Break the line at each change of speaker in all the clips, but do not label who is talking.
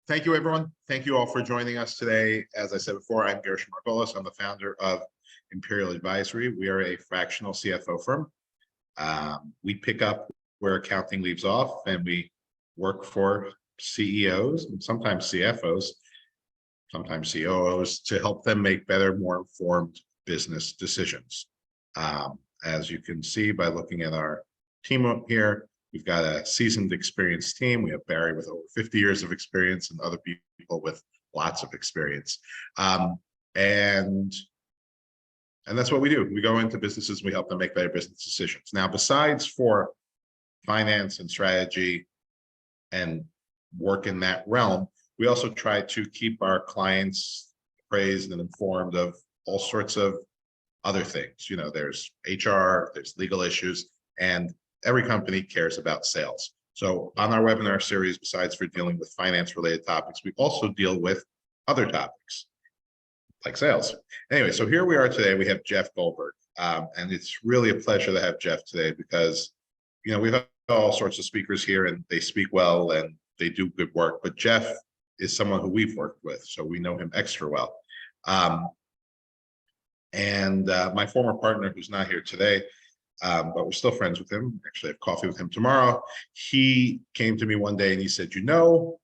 Thank you, everyone. Thank you all for joining us today. As I said before, I'm Gershon Margolis. I'm the founder of Imperial Advisory. We are a fractional CFO firm. We pick up where accounting leaves off, and we work for CEOs and sometimes CFOs, sometimes COOs, to help them make better, more informed business decisions. As you can see by looking at our team up here, we've got a seasoned, experienced team. We have Barry with over 50 years of experience and other people with lots of experience. And that's what we do. We go into businesses, we help them make better business decisions. Now, besides for finance and strategy and work in that realm, we also try to keep our clients appraised and informed of all sorts of other things. You know, there's HR, there's legal issues, and every company cares about sales. So on our webinar series, besides for dealing with finance related topics, we also deal with other topics like sales. Anyway, so here we are today. We have Jeff Goldberg, and it's really a pleasure to have Jeff today because, you know, we've had all sorts of speakers here and they speak well and they do good work, but Jeff is someone who we've worked with, so we know him extra well. My former partner, who's not here today, but we're still friends with him. Actually, I have coffee with him tomorrow. He came to me one day and he said, you know,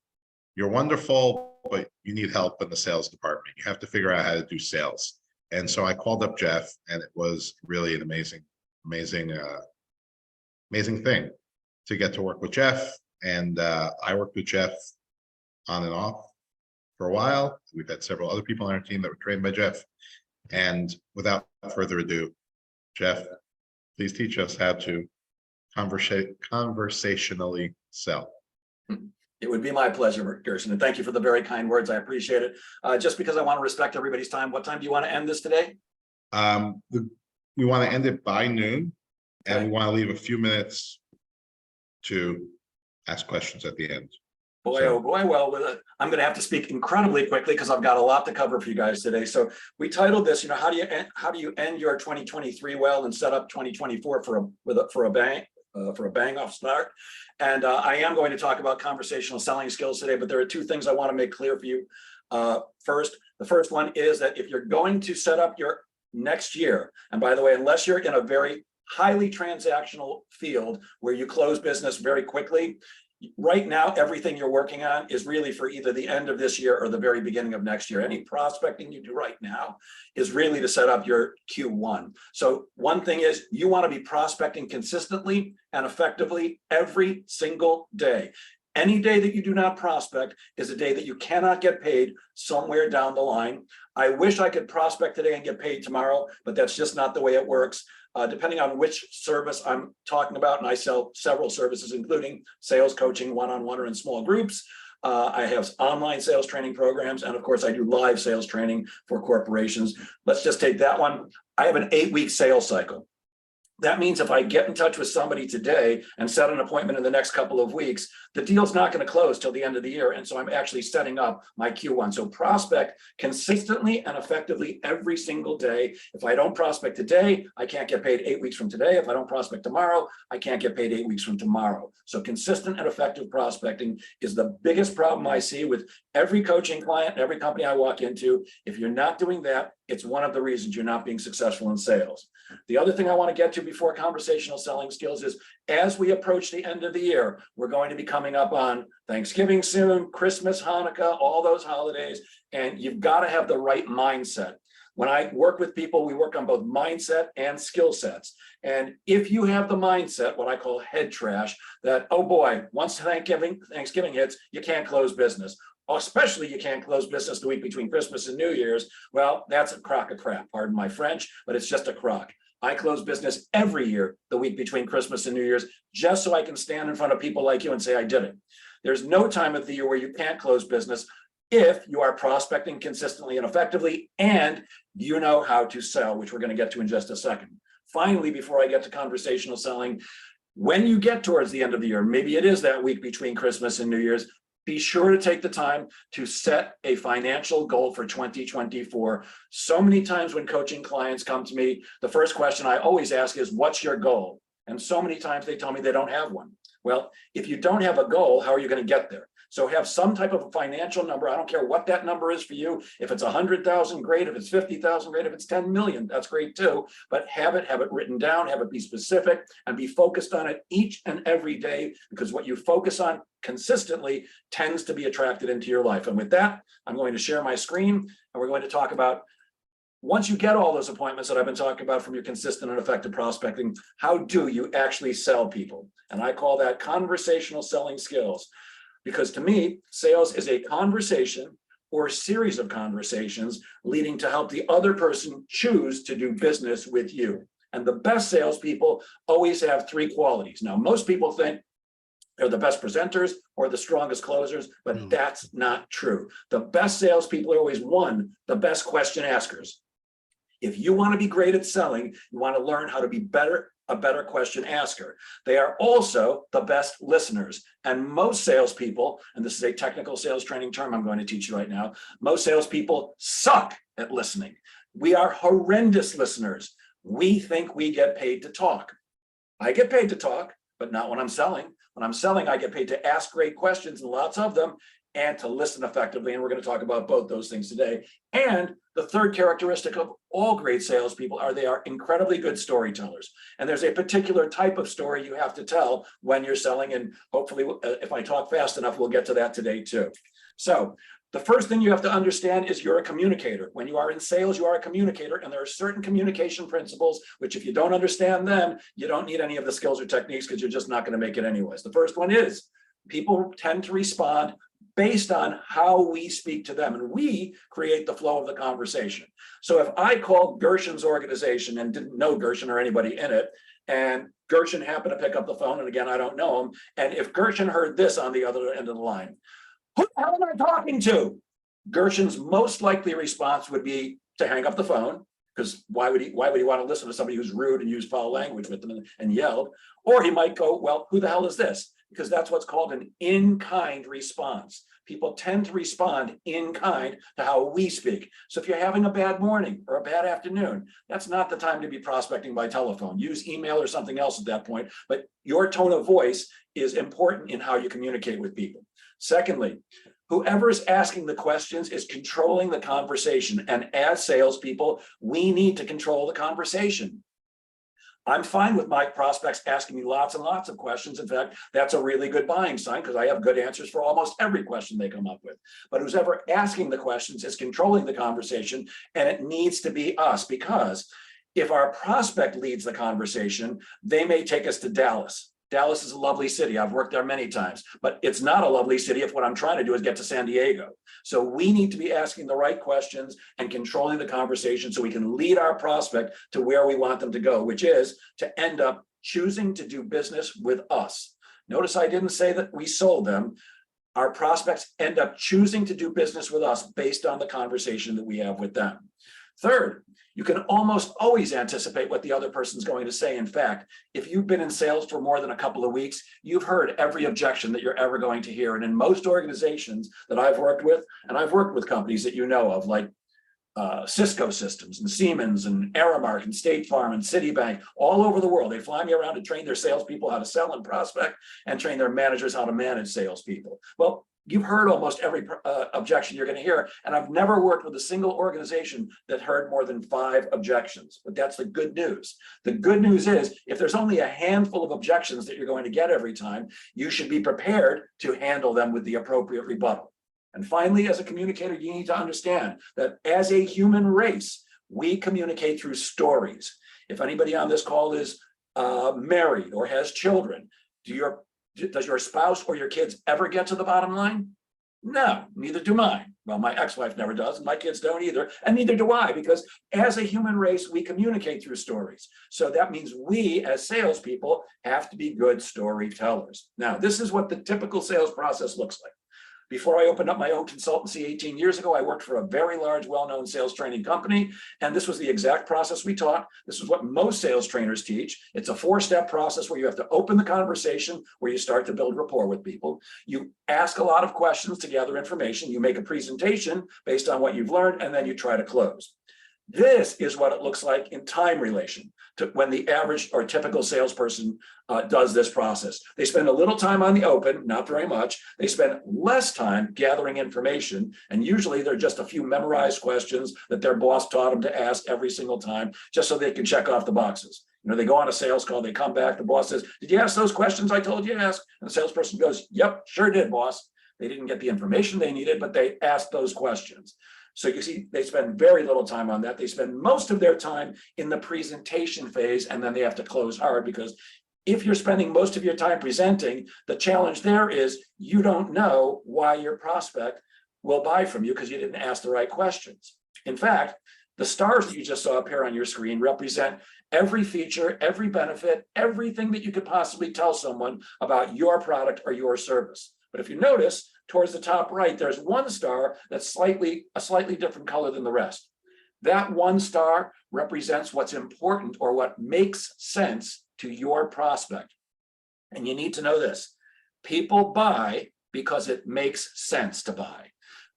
you're wonderful, but you need help in the sales department. You have to figure out how to do sales. And so I called up Jeff, and it was really an amazing thing to get to work with Jeff. And I worked with Jeff on and off for a while. We've had several other people on our team that were trained by Jeff. And without further ado, Jeff, please teach us how to conversationally sell.
It would be my pleasure, Gershon, and thank you for the very kind words. I appreciate it. Just because I want to respect everybody's time, what time do you want to end this today?
We want to end it by noon,
okay.
And we want to leave a few minutes to ask questions at the end.
Boy, so, oh boy, well, I'm going to have to speak incredibly quickly because I've got a lot to cover for you guys today. So we titled this, you know, how do you end your 2023 well and set up 2024 for a bang off start. And I am going to talk about conversational selling skills today, but there are two things I want to make clear for you. First, the first one is that if you're going to set up your next year, and by the way, unless you're in a very highly transactional field where you close business very quickly, right now, everything you're working on is really for either the end of this year or the very beginning of next year. Any prospecting you do right now is really to set up your Q1. So one thing is you want to be prospecting consistently and effectively every single day. Any day that you do not prospect is a day that you cannot get paid somewhere down the line. I wish I could prospect today and get paid tomorrow, but that's just not the way it works. Depending on which service I'm talking about, and I sell several services, including sales coaching, one-on-one or in small groups. I have online sales training programs, and of course I do live sales training for corporations. Let's just take that one. I have an 8-week sales cycle. That means if I get in touch with somebody today and set an appointment in the next couple of weeks, the deal's not going to close till the end of the year. And so I'm actually setting up my Q1. So prospect consistently and effectively every single day. If I don't prospect today, I can't get paid 8 weeks from today. If I don't prospect tomorrow, I can't get paid 8 weeks from tomorrow. So consistent and effective prospecting is the biggest problem I see with every coaching client, every company I walk into. If you're not doing that, it's one of the reasons you're not being successful in sales. The other thing I want to get to before conversational selling skills is as we approach the end of the year, we're going to be coming up on Thanksgiving soon, Christmas, Hanukkah, all those holidays, and you've got to have the right mindset. When I work with people, we work on both mindset and skill sets. And if you have the mindset, what I call head trash, that, oh boy, once Thanksgiving hits, you can't close business. Especially you can't close business the week between Christmas and New Year's. Well, that's a crock of crap, pardon my French, but it's just a crock. I close business every year the week between Christmas and New Year's, just so I can stand in front of people like you and say I did it. There's no time of the year where you can't close business if you are prospecting consistently and effectively and you know how to sell, which we're going to get to in just a second. Finally, before I get to conversational selling, when you get towards the end of the year, maybe it is that week between Christmas and New Year's, be sure to take the time to set a financial goal for 2024. So many times when coaching clients come to me, the first question I always ask is, what's your goal? And so many times they tell me they don't have one. Well, if you don't have a goal, how are you going to get there? So have some type of a financial number. I don't care what that number is for you. If it's 100,000, great. If it's 50,000, great. If it's 10 million, that's great too. But have it written down, have it be specific, and be focused on it each and every day, because what you focus on consistently tends to be attracted into your life. And with that, I'm going to share my screen, and we're going to talk about, once you get all those appointments that I've been talking about from your consistent and effective prospecting, how do you actually sell people? And I call that conversational selling skills. Because to me, sales is a conversation or a series of conversations leading to help the other person choose to do business with you. And the best salespeople always have three qualities. Now, most people think they're the best presenters or the strongest closers, but that's not true. The best salespeople are always, one, the best question askers. If you want to be great at selling, you want to learn how to be a better question asker. They are also the best listeners. And most salespeople, and this is a technical sales training term I'm going to teach you right now, most salespeople suck at listening. We are horrendous listeners. We think we get paid to talk. I get paid to talk, but not when I'm selling. When I'm selling, I get paid to ask great questions, and lots of them, and to listen effectively. And we're going to talk about both those things today. And the third characteristic of all great salespeople are they are incredibly good storytellers. And there's a particular type of story you have to tell when you're selling. And hopefully, if I talk fast enough, we'll get to that today too. So the first thing you have to understand is you're a communicator. When you are in sales, you are a communicator, and there are certain communication principles, which if you don't understand them, you don't need any of the skills or techniques, because you're just not going to make it anyways. The first one is people tend to respond based on how we speak to them, and we create the flow of the conversation. So if I called Gershon's organization and didn't know Gershon or anybody in it, and Gershon happened to pick up the phone, and again, I don't know him, and if Gershon heard this on the other end of the line, who the hell am I talking to? Gershon's most likely response would be to hang up the phone, because why would he want to listen to somebody who's rude and use foul language with them and yelled? Or he might go, well, who the hell is this? Because that's what's called an in-kind response. People tend to respond in kind to how we speak. So if you're having a bad morning or a bad afternoon, that's not the time to be prospecting by telephone. Use email or something else at that point, but your tone of voice is important in how you communicate with people. Secondly, whoever is asking the questions is controlling the conversation. And as salespeople, we need to control the conversation. I'm fine with my prospects asking me lots and lots of questions. In fact, that's a really good buying sign, because I have good answers for almost every question they come up with. But who's ever asking the questions is controlling the conversation, and it needs to be us, because if our prospect leads the conversation, they may take us to Dallas. Dallas is a lovely city. I've worked there many times, but it's not a lovely city if what I'm trying to do is get to San Diego. So we need to be asking the right questions and controlling the conversation so we can lead our prospect to where we want them to go, which is to end up choosing to do business with us. Notice I didn't say that we sold them. Our prospects end up choosing to do business with us based on the conversation that we have with them. Third, you can almost always anticipate what the other person's going to say. In fact, if you've been in sales for more than a couple of weeks, you've heard every objection that you're ever going to hear. And in most organizations that I've worked with, and I've worked with companies that you know of, like Cisco Systems and Siemens and Aramark and State Farm and Citibank, all over the world. They fly me around to train their salespeople how to sell and prospect, and train their managers how to manage salespeople. Well, you've heard almost every objection you're going to hear, and I've never worked with a single organization that heard more than 5 objections. But that's the good news. The good news is, if there's only a handful of objections that you're going to get every time, you should be prepared to handle them with the appropriate rebuttal. And finally, as a communicator, you need to understand that as a human race, we communicate through stories. If anybody on this call is married or has children, does your spouse or your kids ever get to the bottom line? No, neither do mine. Well, my ex-wife never does, and my kids don't either, and neither do I, because as a human race, we communicate through stories. So that means we, as salespeople, have to be good storytellers. Now, this is what the typical sales process looks like. Before I opened up my own consultancy 18 years ago, I worked for a very large, well-known sales training company, and this was the exact process we taught. This is what most sales trainers teach. It's a 4-step process where you have to open the conversation, where you start to build rapport with people. You ask a lot of questions to gather information. You make a presentation based on what you've learned, and then you try to close. This is what it looks like in time relation to when the average or typical salesperson does this process. They spend a little time on the open, not very much. They spend less time gathering information, and usually they're just a few memorized questions that their boss taught them to ask every single time, just so they can check off the boxes. You know, they go on a sales call, they come back, the boss says, "Did you ask those questions I told you to ask?" And the salesperson goes, "Yep, sure did, boss." They didn't get the information they needed, but they asked those questions. So you see, they spend very little time on that. They spend most of their time in the presentation phase, and then they have to close hard, because if you're spending most of your time presenting, the challenge there is you don't know why your prospect will buy from you because you didn't ask the right questions. In fact, the stars that you just saw up here on your screen represent every feature, every benefit, everything that you could possibly tell someone about your product or your service. But if you notice, towards the top right, there's one star that's a slightly different color than the rest. That one star represents what's important or what makes sense to your prospect. And you need to know this: people buy because it makes sense to buy.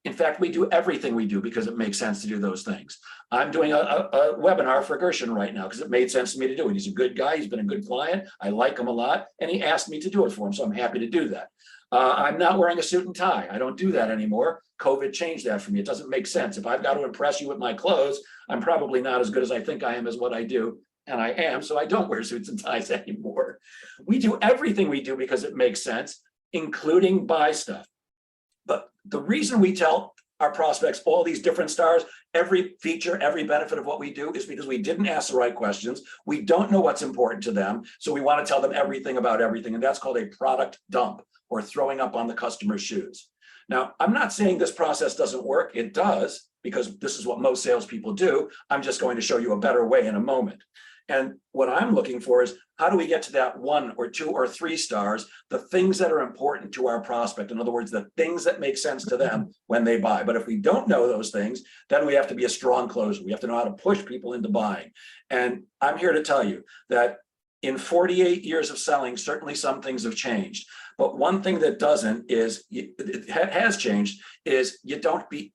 In fact, we do everything we do because it makes sense to do those things. I'm doing a webinar for Gershon right now because it made sense to me to do it. He's a good guy. He's been a good client. I like him a lot. And he asked me to do it for him. So I'm happy to do that. I'm not wearing a suit and tie. I don't do that anymore. COVID changed that for me. It doesn't make sense. If I've got to impress you with my clothes, I'm probably not as good as I think I am as what I do. And I am. So I don't wear suits and ties anymore. We do everything we do because it makes sense, including buy stuff. But the reason we tell our prospects all these different stars, every feature, every benefit of what we do, is because we didn't ask the right questions. We don't know what's important to them. So we want to tell them everything about everything. And that's called a product dump, or throwing up on the customer's shoes. Now, I'm not saying this process doesn't work. It does, because this is what most salespeople do. I'm just going to show you a better way in a moment. And what I'm looking for is, how do we get to that 1 or 2 or 3 stars, the things that are important to our prospect? In other words, the things that make sense to them when they buy. But if we don't know those things, then we have to be a strong closer. We have to know how to push people into buying. And I'm here to tell you that in 48 years of selling, certainly some things have changed. But one thing that doesn't is, it has changed, is you can't be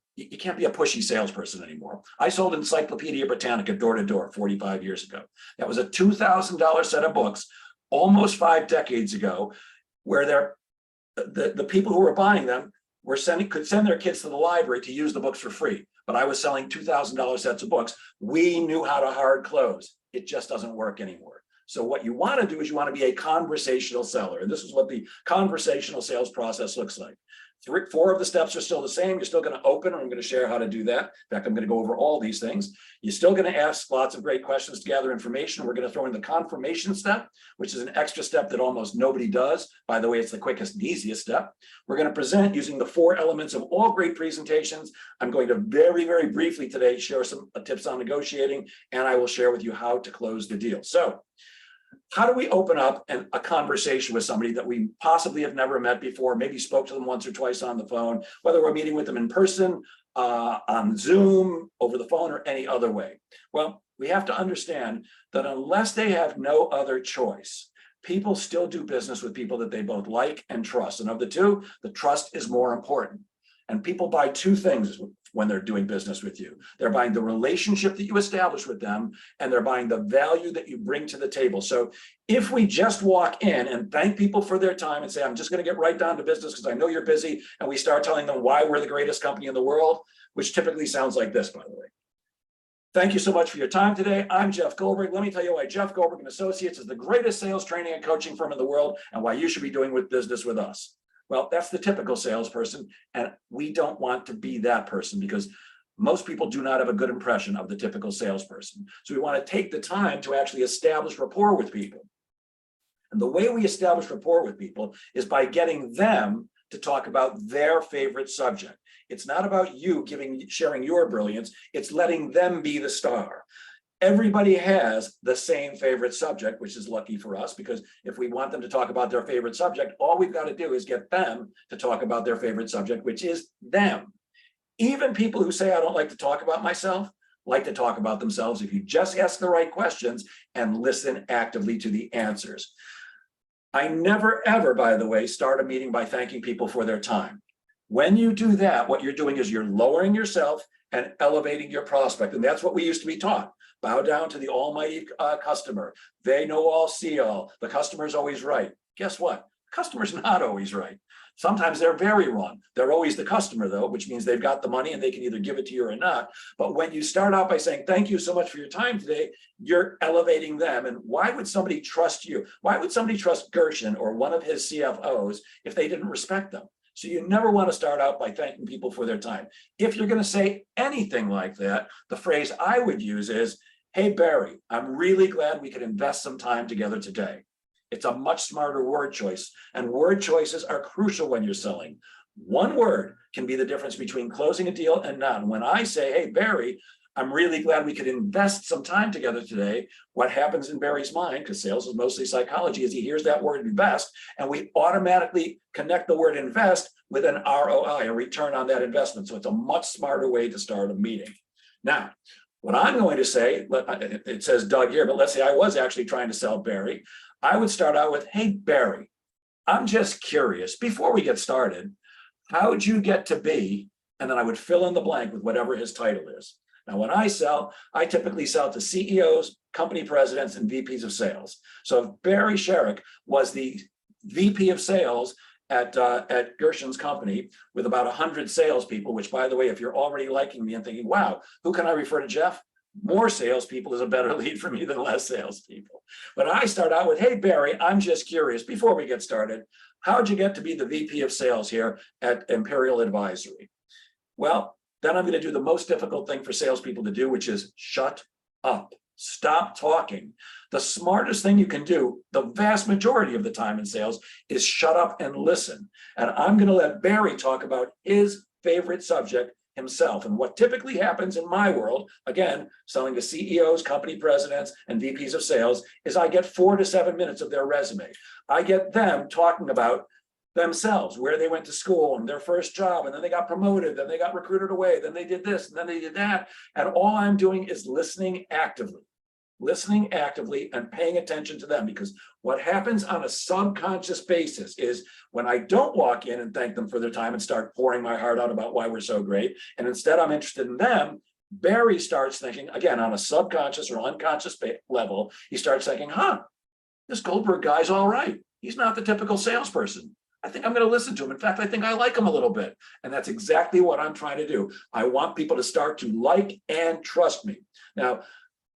a pushy salesperson anymore. I sold Encyclopedia Britannica door to door 45 years ago. That was a $2,000 set of books almost 5 decades ago, where the people who were buying them could send their kids to the library to use the books for free. But I was selling $2,000 sets of books. We knew how to hard close. It just doesn't work anymore. So what you want to do is you want to be a conversational seller. And this is what the conversational sales process looks like. 4 of the steps are still the same. You're still going to open, and I'm going to share how to do that. In fact, I'm going to go over all these things. You're still going to ask lots of great questions to gather information. We're going to throw in the confirmation step, which is an extra step that almost nobody does. By the way, it's the quickest and easiest step. We're going to present using the 4 elements of all great presentations. I'm going to very, very briefly today share some tips on negotiating, and I will share with you how to close the deal. So, how do we open up a conversation with somebody that we possibly have never met before, maybe spoke to them once or twice on the phone, whether we're meeting with them in person, on Zoom, over the phone, or any other way? Well, we have to understand that unless they have no other choice, people still do business with people that they both like and trust. And of the two, the trust is more important. And people buy 2 things when they're doing business with you. They're buying the relationship that you establish with them, and they're buying the value that you bring to the table. So if we just walk in and thank people for their time and say, I'm just going to get right down to business because I know you're busy, and we start telling them why we're the greatest company in the world, which typically sounds like this, by the way. Thank you so much for your time today. I'm Jeff Goldberg. Let me tell you why Jeff Goldberg and Associates is the greatest sales training and coaching firm in the world, and why you should be doing business with us. Well, that's the typical salesperson, and we don't want to be that person, because most people do not have a good impression of the typical salesperson. So we want to take the time to actually establish rapport with people. And the way we establish rapport with people is by getting them to talk about their favorite subject. It's not about you sharing your brilliance, it's letting them be the star. Everybody has the same favorite subject, which is lucky for us, because if we want them to talk about their favorite subject, all we've got to do is get them to talk about their favorite subject, which is them. Even people who say, I don't like to talk about myself, like to talk about themselves if you just ask the right questions and listen actively to the answers. I never, ever, by the way, start a meeting by thanking people for their time. When you do that, what you're doing is you're lowering yourself and elevating your prospect. And that's what we used to be taught. Bow down to the almighty customer. They know all, see all. The customer's always right. Guess what? The customer's not always right. Sometimes they're very wrong. They're always the customer, though, which means they've got the money and they can either give it to you or not. But when you start out by saying, thank you so much for your time today, you're elevating them. And why would somebody trust you? Why would somebody trust Gershon or one of his CFOs if they didn't respect them? So you never want to start out by thanking people for their time. If you're going to say anything like that, the phrase I would use is, hey, Barry, I'm really glad we could invest some time together today. It's a much smarter word choice, and word choices are crucial when you're selling. One word can be the difference between closing a deal and not. When I say, hey, Barry, I'm really glad we could invest some time together today, what happens in Barry's mind, because sales is mostly psychology, is he hears that word invest, and we automatically connect the word invest with an ROI, a return on that investment. So it's a much smarter way to start a meeting. Now, what I'm going to say, it says Doug here, but let's say I was actually trying to sell Barry. I would start out with, hey, Barry, I'm just curious, before we get started, how'd you get to be, and then I would fill in the blank with whatever his title is. Now, when I sell, I typically sell to CEOs, company presidents, and VPs of sales. So if Barry Sherrick was the VP of sales at Gershon's company with about 100 salespeople, which, by the way, if you're already liking me and thinking, wow, who can I refer to, Jeff? More salespeople is a better lead for me than less salespeople. But I start out with, hey, Barry, I'm just curious, before we get started, how'd you get to be the VP of sales here at Imperial Advisory? Well, then I'm going to do the most difficult thing for salespeople to do, which is shut up. Stop talking. The smartest thing you can do, the vast majority of the time in sales, is shut up and listen. And I'm going to let Barry talk about his favorite subject himself. And what typically happens in my world, again, selling to CEOs, company presidents, and VPs of sales, is I get 4 to 7 minutes of their resume. I get them talking about themselves, where they went to school and their first job, and then they got promoted, then they got recruited away, then they did this, and then they did that. And all I'm doing is listening actively and paying attention to them, because what happens on a subconscious basis is when I don't walk in and thank them for their time and start pouring my heart out about why we're so great, and instead I'm interested in them, Barry starts thinking, again, on a subconscious or unconscious level, he starts thinking, this Goldberg guy's all right. He's not the typical salesperson. I think I'm going to listen to him. In fact, I think I like him a little bit. And that's exactly what I'm trying to do. I want people to start to like and trust me. Now,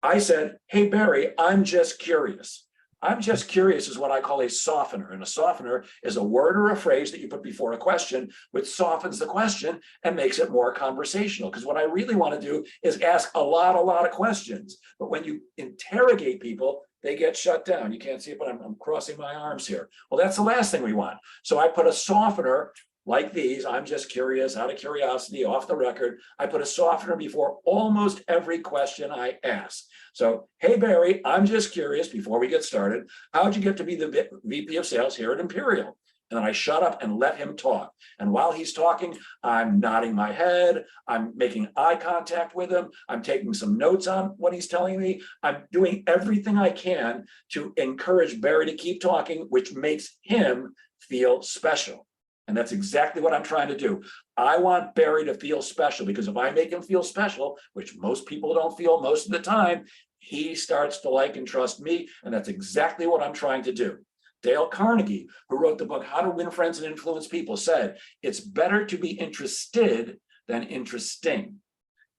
I said, hey, Barry, I'm just curious. I'm just curious is what I call a softener. And a softener is a word or a phrase that you put before a question, which softens the question and makes it more conversational. Because what I really want to do is ask a lot of questions. But when you interrogate people, they get shut down. You can't see it, but I'm crossing my arms here. Well, that's the last thing we want. So I put a softener like these. I'm just curious, out of curiosity, off the record. I put a softener before almost every question I ask. So, hey, Barry, I'm just curious, before we get started, how'd you get to be the VP of sales here at Imperial? And then I shut up and let him talk. And while he's talking, I'm nodding my head. I'm making eye contact with him. I'm taking some notes on what he's telling me. I'm doing everything I can to encourage Barry to keep talking, which makes him feel special. And that's exactly what I'm trying to do. I want Barry to feel special, because if I make him feel special, which most people don't feel most of the time, he starts to like and trust me. And that's exactly what I'm trying to do. Dale Carnegie, who wrote the book How to Win Friends and Influence People, said, it's better to be interested than interesting.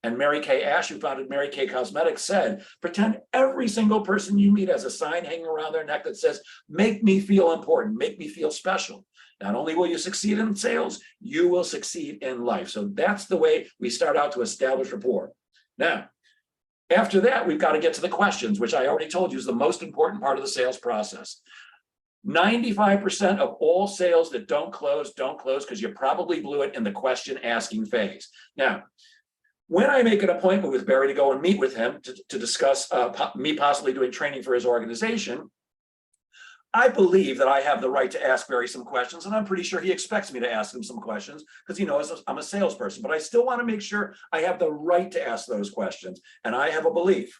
And Mary Kay Ash, who founded Mary Kay Cosmetics, said, pretend every single person you meet has a sign hanging around their neck that says, make me feel important, make me feel special. Not only will you succeed in sales, you will succeed in life. So that's the way we start out to establish rapport. Now, after that, we've got to get to the questions, which I already told you is the most important part of the sales process. 95% of all sales that don't close because you probably blew it in the question asking phase. Now, when I make an appointment with Barry to go and meet with him to discuss me possibly doing training for his organization, I believe that I have the right to ask Barry some questions, and I'm pretty sure he expects me to ask him some questions because he knows I'm a salesperson, but I still want to make sure I have the right to ask those questions. And I have a belief.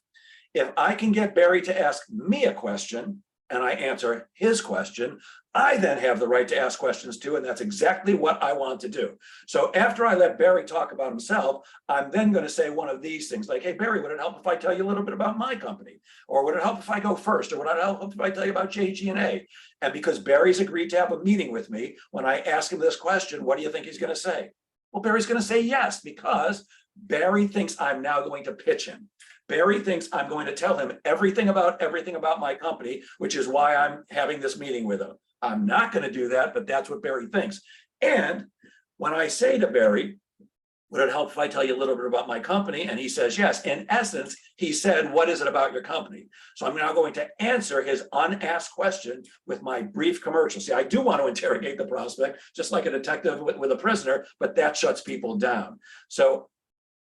If I can get Barry to ask me a question, and I answer his question, I then have the right to ask questions too, and that's exactly what I want to do. So after I let Barry talk about himself, I'm then going to say one of these things like, hey, Barry, would it help if I tell you a little bit about my company? Or would it help if I go first? Or would it help if I tell you about JG&A? And because Barry's agreed to have a meeting with me, when I ask him this question, what do you think he's going to say? Well, Barry's going to say yes, because Barry thinks I'm now going to pitch him. Barry thinks I'm going to tell him everything about my company, which is why I'm having this meeting with him. I'm not going to do that, but that's what Barry thinks. And when I say to Barry, would it help if I tell you a little bit about my company? And he says, yes. In essence, he said, what is it about your company? So I'm now going to answer his unasked question with my brief commercial. See, I do want to interrogate the prospect, just like a detective with a prisoner, but that shuts people down. So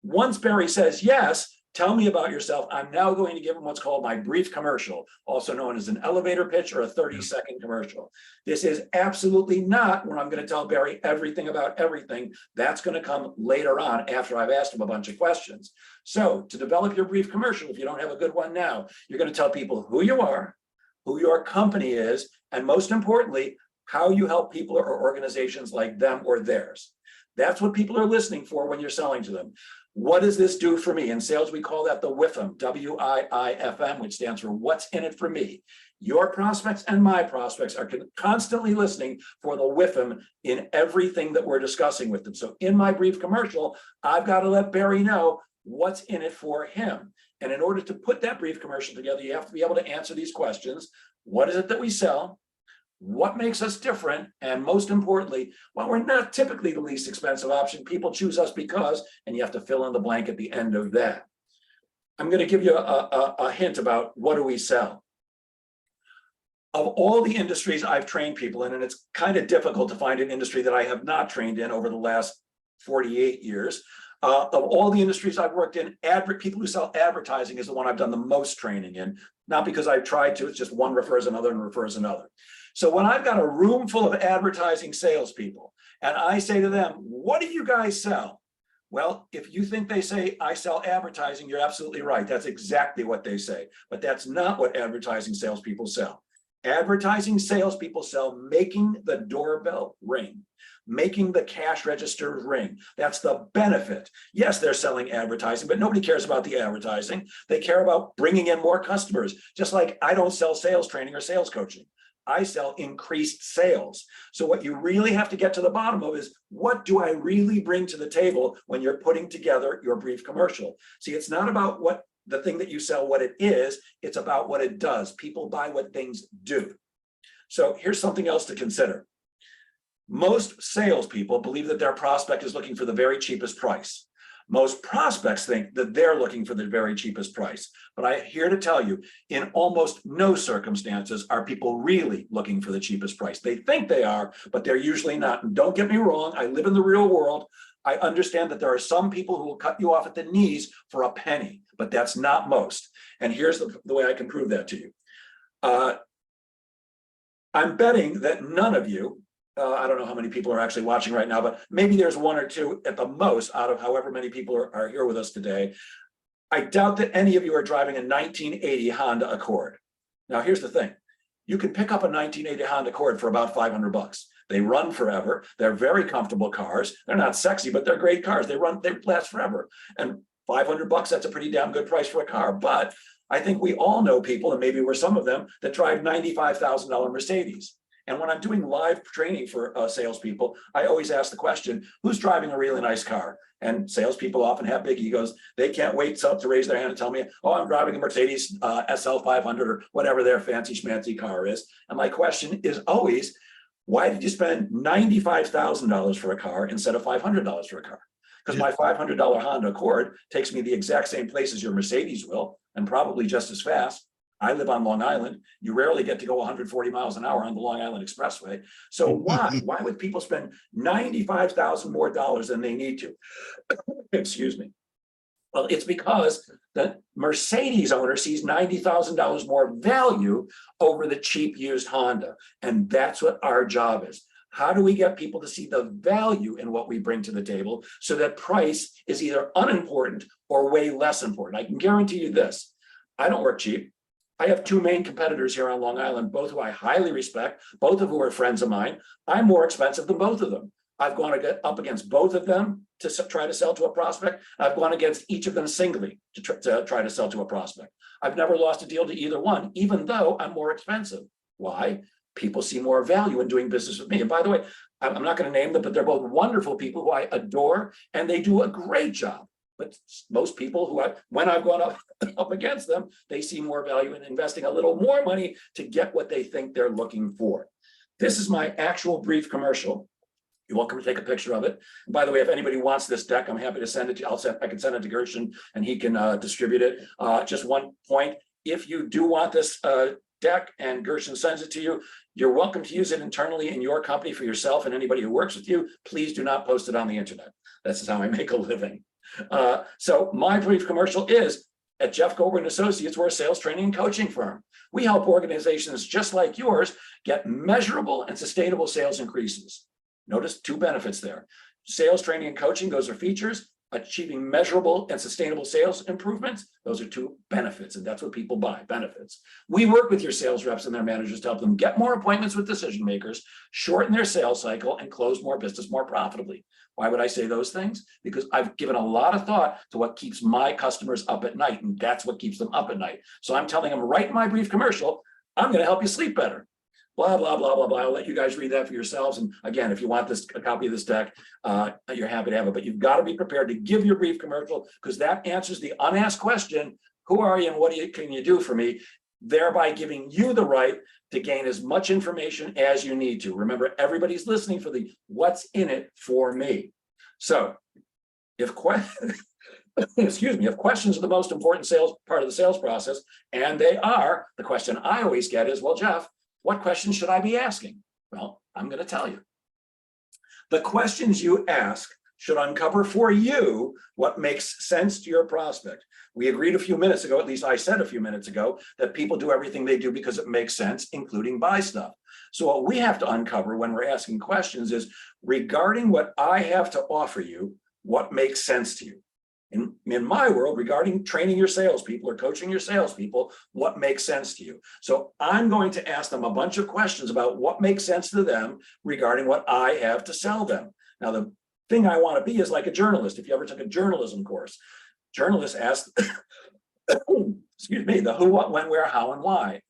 once Barry says, yes, tell me about yourself, I'm now going to give him what's called my brief commercial, also known as an elevator pitch or a 30-second commercial. This is absolutely not when I'm going to tell Barry everything about everything. That's going to come later on after I've asked him a bunch of questions. So to develop your brief commercial, if you don't have a good one now, you're going to tell people who you are, who your company is, and most importantly, how you help people or organizations like them or theirs. That's what people are listening for when you're selling to them. What does this do for me? In sales, we call that the WIFM, W-I-I-F-M, which stands for what's in it for me. Your prospects and my prospects are constantly listening for the WIFM in everything that we're discussing with them. So in my brief commercial, I've got to let Barry know what's in it for him. And in order to put that brief commercial together, you have to be able to answer these questions. What is it that we sell? What makes us different? And most importantly, while we're not typically the least expensive option, people choose us because, and you have to fill in the blank at the end of that. I'm going to give you a hint about what do we sell. Of all the industries I've trained people in, and it's kind of difficult to find an industry that I have not trained in over the last 48 years, of all the industries I've worked in, people who sell advertising is the one I've done the most training in, not because I've tried to, it's just one refers another and refers another. So when I've got a room full of advertising salespeople and I say to them, what do you guys sell? Well, if you think they say I sell advertising, you're absolutely right. That's exactly what they say, but that's not what advertising salespeople sell. Advertising salespeople sell making the doorbell ring, making the cash register ring. That's the benefit. Yes, they're selling advertising, but nobody cares about the advertising. They care about bringing in more customers, just like I don't sell sales training or sales coaching. I sell increased sales. So what you really have to get to the bottom of is, what do I really bring to the table when you're putting together your brief commercial? See, it's not about what the thing that you sell, what it is, it's about what it does. People buy what things do. So here's something else to consider. Most salespeople believe that their prospect is looking for the very cheapest price. Most prospects think that they're looking for the very cheapest price. But I'm here to tell you, in almost no circumstances are people really looking for the cheapest price. They think they are, but they're usually not. And don't get me wrong, I live in the real world. I understand that there are some people who will cut you off at the knees for a penny, but that's not most. And here's the way I can prove that to you. I'm betting that none of you, I don't know how many people are actually watching right now, but maybe there's one or two at the most out of however many people are here with us today. I doubt that any of you are driving a 1980 Honda Accord. Now, here's the thing. You can pick up a 1980 Honda Accord for about $500. They run forever. They're very comfortable cars. They're not sexy, but they're great cars. They last forever. And $500, that's a pretty damn good price for a car. But I think we all know people, and maybe we're some of them, that drive $95,000 Mercedes. And when I'm doing live training for salespeople, I always ask the question, who's driving a really nice car? And salespeople often have big egos. They can't wait to raise their hand and tell me, oh, I'm driving a Mercedes SL 500 or whatever their fancy schmancy car is. And my question is always, why did you spend $95,000 for a car instead of $500 for a car? Because my $500 Honda Accord takes me the exact same place as your Mercedes will, and probably just as fast. I live on Long Island. You rarely get to go 140 miles an hour on the Long Island Expressway. So why would people spend $95,000 more than they need to? Excuse me. Well, it's because the Mercedes owner sees $90,000 more value over the cheap used Honda. And that's what our job is. How do we get people to see the value in what we bring to the table so that price is either unimportant or way less important? I can guarantee you this. I don't work cheap. I have two main competitors here on Long Island, both who I highly respect, both of who are friends of mine. I'm more expensive than both of them. I've gone up against both of them to try to sell to a prospect. I've gone against each of them singly to try to sell to a prospect. I've never lost a deal to either one, even though I'm more expensive. Why? People see more value in doing business with me. And by the way, I'm not going to name them, but they're both wonderful people who I adore, and they do a great job. But most people who when I've gone up against them, they see more value in investing a little more money to get what they think they're looking for. This is my actual brief commercial. You're welcome to take a picture of it. And by the way, if anybody wants this deck, I'm happy to send it to you. I can send it to Gershon and he can distribute it. Just one point, if you do want this deck and Gershon sends it to you, you're welcome to use it internally in your company for yourself and anybody who works with you. Please do not post it on the internet. This is how I make a living. So my brief commercial is, at Jeff Goldberg & Associates, we're a sales training and coaching firm. We help organizations just like yours get measurable and sustainable sales increases. Notice two benefits there. Sales training and coaching, those are features. Achieving measurable and sustainable sales improvements, those are two benefits, and that's what people buy, benefits. We work with your sales reps and their managers to help them get more appointments with decision makers, shorten their sales cycle, and close more business more profitably. Why would I say those things? Because I've given a lot of thought to what keeps my customers up at night, and that's what keeps them up at night. So I'm telling them right in my brief commercial, I'm going to help you sleep better. Blah, blah, blah, blah, blah. I'll let you guys read that for yourselves. And again, if you want a copy of this deck, you're happy to have it. But you've got to be prepared to give your brief commercial, because that answers the unasked question, who are you and what can you do for me? Thereby giving you the right to gain as much information as you need to. Remember, everybody's listening for the what's in it for me. So if if questions are the most important part of the sales process, and they are, the question I always get is, well, Jeff, what questions should I be asking? Well, I'm going to tell you. The questions you ask should uncover for you what makes sense to your prospect. We agreed a few minutes ago, at least I said a few minutes ago, that people do everything they do because it makes sense, including buy stuff. So what we have to uncover when we're asking questions is, regarding what I have to offer you, what makes sense to you? In my world, regarding training your salespeople or coaching your salespeople, what makes sense to you? So I'm going to ask them a bunch of questions about what makes sense to them regarding what I have to sell them. Now, the thing I want to be is like a journalist. If you ever took a journalism course, journalists ask, excuse me, the who, what, when, where, how, and why.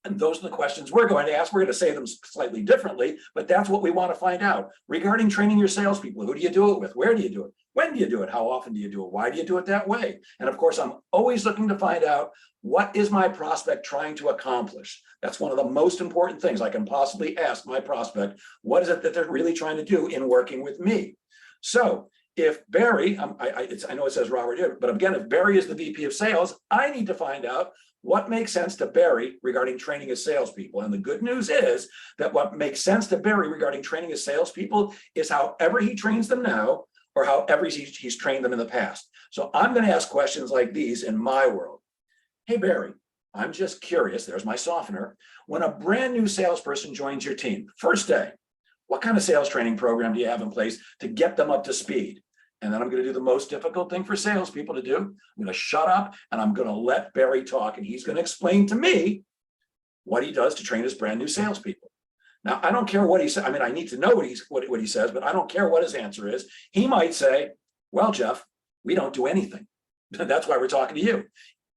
And those are the questions we're going to ask. We're going to say them slightly differently, but that's what we want to find out. Regarding training your salespeople, who do you do it with? Where do you do it? When do you do it? How often do you do it? Why do you do it that way? And of course, I'm always looking to find out, what is my prospect trying to accomplish? That's one of the most important things I can possibly ask my prospect. What is it that they're really trying to do in working with me? So if Barry, I know it says Robert here, but again, if Barry is the VP of sales, I need to find out what makes sense to Barry regarding training his salespeople. And the good news is that what makes sense to Barry regarding training his salespeople is however he trains them now, or however he's trained them in the past. So I'm going to ask questions like these in my world. Hey, Barry, I'm just curious, there's my softener. When a brand new salesperson joins your team, first day, what kind of sales training program do you have in place to get them up to speed? And then I'm going to do the most difficult thing for salespeople to do. I'm going to shut up and I'm going to let Barry talk, and he's going to explain to me what he does to train his brand new salespeople. Now, I don't care what he says. I mean, I need to know what he says, but I don't care what his answer is. He might say, well, Jeff, we don't do anything. That's why we're talking to you,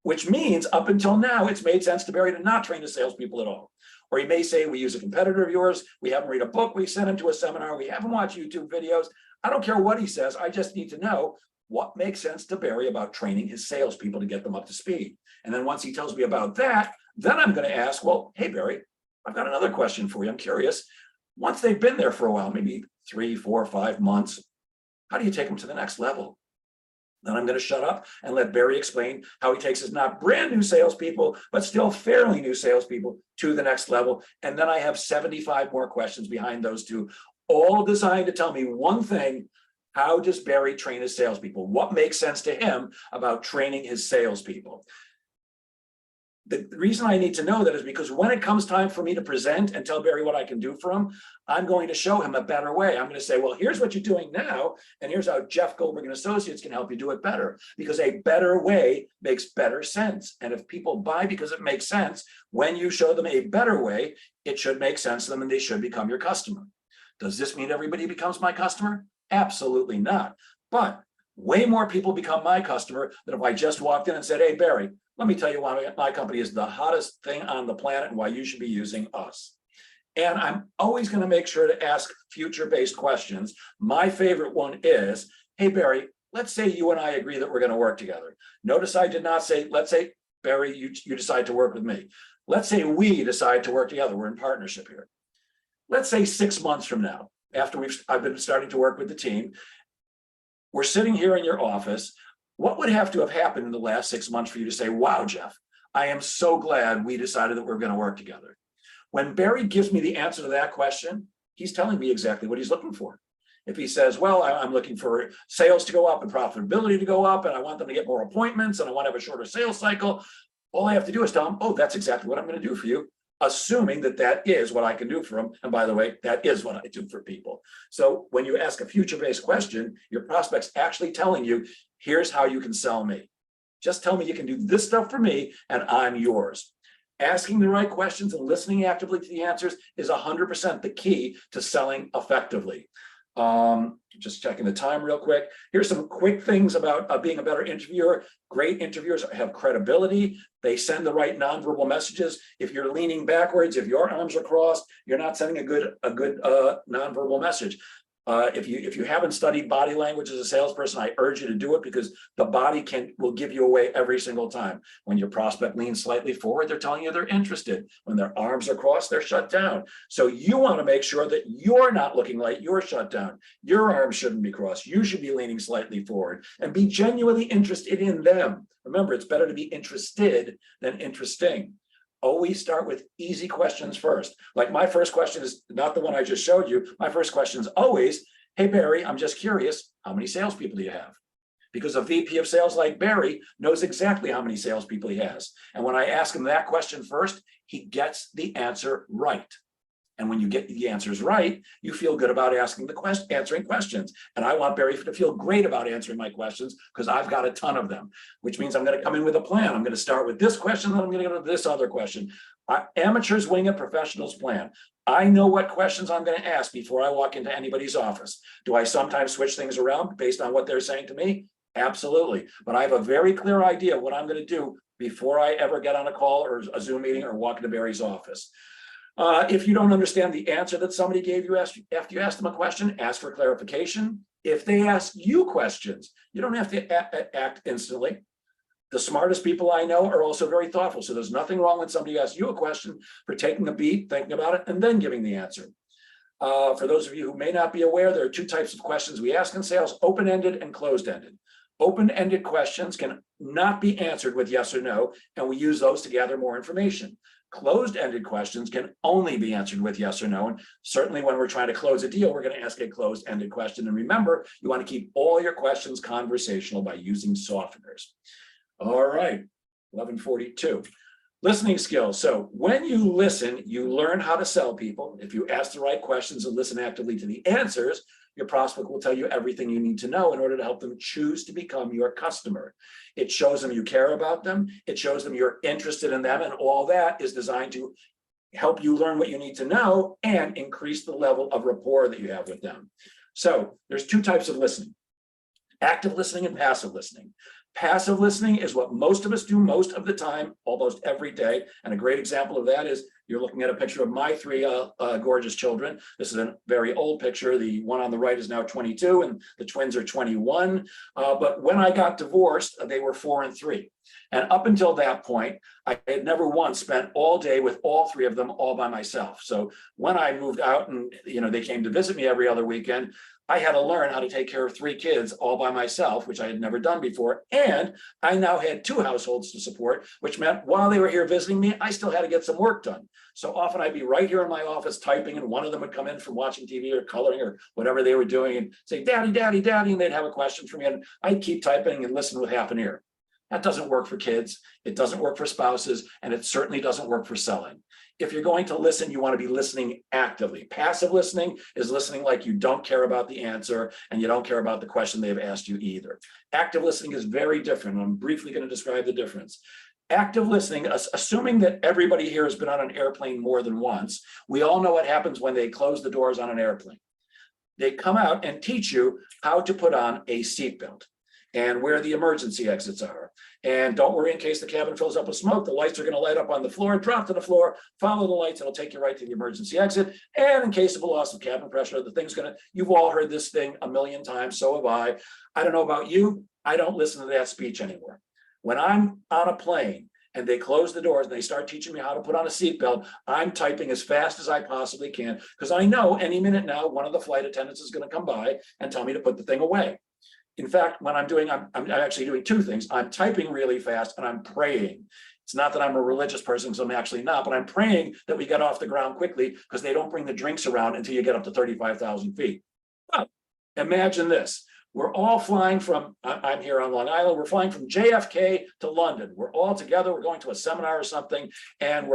which means up until now, it's made sense to Barry to not train his salespeople at all. Or he may say, we use a competitor of yours. We have him read a book. We sent him to a seminar. We have him watch YouTube videos. I don't care what he says. I just need to know what makes sense to Barry about training his salespeople to get them up to speed. And then once he tells me about that, then I'm going to ask, well, hey, Barry, I've got another question for you. I'm curious. Once they've been there for a while, maybe 3, 4, 5 months, how do you take them to the next level? Then I'm going to shut up and let Barry explain how he takes his not brand new salespeople, but still fairly new salespeople to the next level. And then I have 75 more questions behind those two, all designed to tell me one thing: how does Barry train his salespeople? What makes sense to him about training his salespeople? The reason I need to know that is because when it comes time for me to present and tell Barry what I can do for him, I'm going to show him a better way. I'm going to say, well, here's what you're doing now, and here's how Jeff Goldberg and Associates can help you do it better, because a better way makes better sense. And if people buy because it makes sense, when you show them a better way, it should make sense to them and they should become your customer. Does this mean everybody becomes my customer? Absolutely not. But way more people become my customer than if I just walked in and said, hey, Barry, let me tell you why my company is the hottest thing on the planet and why you should be using us. And I'm always going to make sure to ask future-based questions. My favorite one is, hey, Barry, let's say you and I agree that we're going to work together. Notice I did not say, let's say, Barry, you decide to work with me. Let's say we decide to work together. We're in partnership here. Let's say 6 months from now, after I've been starting to work with the team, we're sitting here in your office. What would have to have happened in the last 6 months for you to say, wow, Jeff, I am so glad we decided that we're going to work together? When Barry gives me the answer to that question, he's telling me exactly what he's looking for. If he says, well, I'm looking for sales to go up and profitability to go up, and I want them to get more appointments, and I want to have a shorter sales cycle, all I have to do is tell him, oh, that's exactly what I'm going to do for you, assuming that that is what I can do for them. And by the way, that is what I do for people. So when you ask a future-based question, your prospect's actually telling you, here's how you can sell me. Just tell me you can do this stuff for me and I'm yours. Asking the right questions and listening actively to the answers is 100% the key to selling effectively. Just checking the time real quick. Here's some quick things about being a better interviewer. Great interviewers have credibility. They send the right nonverbal messages. If you're leaning backwards, if your arms are crossed, you're not sending a good nonverbal message. If you haven't studied body language as a salesperson, I urge you to do it, because the body will give you away every single time. When your prospect leans slightly forward, they're telling you they're interested. When their arms are crossed, they're shut down. So you want to make sure that you're not looking like you're shut down. Your arms shouldn't be crossed. You should be leaning slightly forward and be genuinely interested in them. Remember, it's better to be interested than interesting. Always start with easy questions first. Like my first question is not the one I just showed you. My first question is always, hey, Barry, I'm just curious, how many salespeople do you have? Because a VP of sales like Barry knows exactly how many salespeople he has. And when I ask him that question first, he gets the answer right. And when you get the answers right, you feel good about answering questions. And I want Barry to feel great about answering my questions, because I've got a ton of them, which means I'm going to come in with a plan. I'm going to start with this question, then I'm going to go to this other question. Amateurs wing it, professionals plan. I know what questions I'm going to ask before I walk into anybody's office. Do I sometimes switch things around based on what they're saying to me? Absolutely. But I have a very clear idea of what I'm going to do before I ever get on a call or a Zoom meeting or walk into Barry's office. If you don't understand the answer that somebody gave you after you asked them a question, ask for clarification. If they ask you questions, you don't have to act instantly. The smartest people I know are also very thoughtful. So there's nothing wrong when somebody asks you a question for taking a beat, thinking about it, and then giving the answer. For those of you who may not be aware, there are two types of questions we ask in sales: open-ended and closed-ended. Open-ended questions can not be answered with yes or no, and we use those to gather more information. Closed-ended questions can only be answered with yes or no. And certainly when we're trying to close a deal, we're going to ask a closed-ended question. And remember, you want to keep all your questions conversational by using softeners. All right, 1142. Listening skills. So when you listen, you learn how to sell people. If you ask the right questions and listen actively to the answers, your prospect will tell you everything you need to know in order to help them choose to become your customer. It shows them you care about them. It shows them you're interested in them. And all that is designed to help you learn what you need to know and increase the level of rapport that you have with them. So there's two types of listening: active listening and passive listening. Passive listening is what most of us do most of the time, almost every day. And a great example of that is you're looking at a picture of my three gorgeous children. This is a very old picture. The one on the right is now 22 and the twins are 21. But when I got divorced, they were 4 and 3. And up until that point, I had never once spent all day with all three of them all by myself. So when I moved out and they came to visit me every other weekend, I had to learn how to take care of 3 kids all by myself, which I had never done before. And I now had 2 households to support, which meant while they were here visiting me, I still had to get some work done. So often I'd be right here in my office typing, and one of them would come in from watching TV or coloring or whatever they were doing and say, "Daddy, Daddy, Daddy," and they'd have a question for me. And I'd keep typing and listen with half an ear. That doesn't work for kids. It doesn't work for spouses, and it certainly doesn't work for selling. If you're going to listen, you want to be listening actively. Passive listening is listening like you don't care about the answer and you don't care about the question they've asked you either. Active listening is very different. I'm briefly going to describe the difference. Active listening, assuming that everybody here has been on an airplane more than once, we all know what happens when they close the doors on an airplane. They come out and teach you how to put on a seatbelt and where the emergency exits are. And don't worry, in case the cabin fills up with smoke, the lights are going to light up on the floor, drop to the floor, follow the lights, it'll take you right to the emergency exit. And in case of a loss of cabin pressure, the thing's gonna, you've all heard this thing a million times, so have I. I don't know about you, I don't listen to that speech anymore. When I'm on a plane and they close the doors and they start teaching me how to put on a seatbelt, I'm typing as fast as I possibly can, because I know any minute now, one of the flight attendants is going to come by and tell me to put the thing away. In fact, when I'm actually doing two things. I'm typing really fast and I'm praying. It's not that I'm a religious person, because I'm actually not, but I'm praying that we get off the ground quickly, because they don't bring the drinks around until you get up to 35,000 feet. But imagine this. We're all flying from, I'm here on Long Island, we're flying from JFK to London. We're all together, we're going to a seminar or something, and